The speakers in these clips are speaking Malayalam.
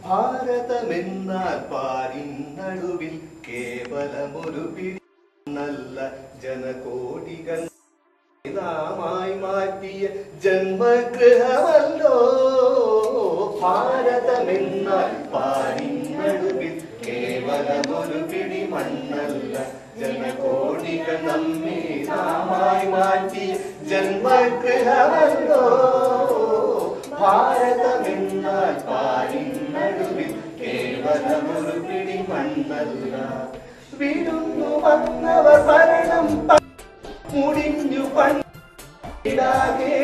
ഭാരതമെന്നാൽ പാരിൻ നടുവിൽ കേവലമൊരു പിടി നല്ല ജനകോടികൾ നാമായി മാറ്റിയ ജന്മഗൃഹമല്ലോ. ഭാരതമെന്നാൽ പാരിൻ നടുവിൽ കേവലമൊരു പിടി മണ്ണല്ല ജനകോടികൾ നമ്മെ നാമായി മാറ്റിയ ജന്മഗൃഹമല്ലോ. ഭാരതമെന്നാൽ പാരിൻ നടുവിൽ കേവലമൊരു പിടി മണ്ണല്ല. വിരുന്നു വന്നവർ ഭരണം മുടിഞ്ഞു പണിടാകെ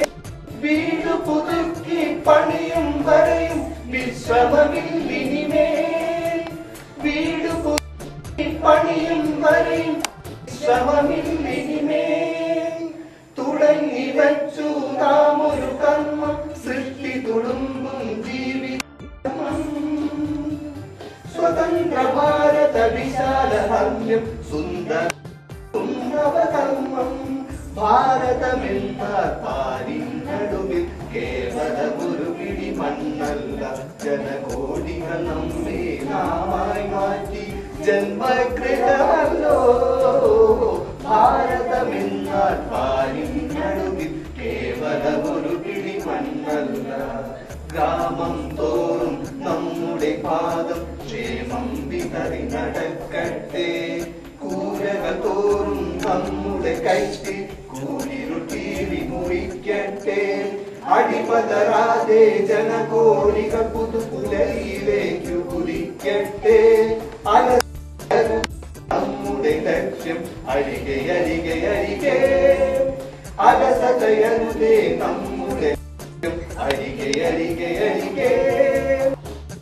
വീട് പുതുക്കി പണിയും വരെയും വിശ്രമമില്ലിനിമേൽ. വീട് പുതുക്കി പണിയും വരെയും വിശ്രമമില്ലിനിമേൽ. തുടങ്ങി വച്ചു നാം ഒരു കർമ്മം സൃഷ്ടി തുളുമ്പും ജീവിതം. സ്വതന്ത്ര ഭാരത വിശാല ഹർമ്മ്യം സുന്ദര നവകർമ്മം. ഭാരതമെന്നാൽ പാരിൻ നടുവിൽ കേവലമൊരു പിടി മണ്ണല്ല ജനകോടികൾ നമ്മെ നാമായി മാറ്റി ജന്മഗൃഹമല്ലോ. ഭാരതമെന്നാൽ പാരിൻ നടുവിൽ കേവലമൊരു പിടി മണ്ണല്ല. ഗ്രാമം തോറും നമ്മുടെ പാദം ക്ഷേമം വിതറി നടക്കട്ടെ. കൂരകൾ തോറും നമ്മുടെ കൈത്തി കൂരിരുട്ടീരി മുറിക്കട്ടെ. അടിപതരാതെ ജനകോടികൾ പുതുപുലയിലേക്കു കുതിക്കട്ടെ. നമ്മുടെ ലക്ഷ്യം അരികെ അരികെ അരികെ അലസതയരുതേ നമ്മുടെ അരികെ അരികെ അരികെ.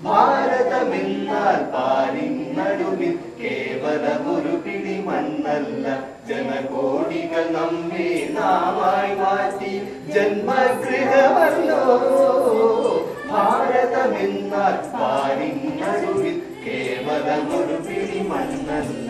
ഭാരതമെന്നാൽ പാരിൻ നടുവിൽ കേവലമൊരു പിടി മണ്ണല്ല ജനകോടികൾ നമ്മെ നാമായി മാറ്റി ജന്മഗൃഹമല്ലോ. ഭാരതമെന്നാൽ പാരിൻ നടുവിൽ കേവലമൊരു പിടി മണ്ണല്ല.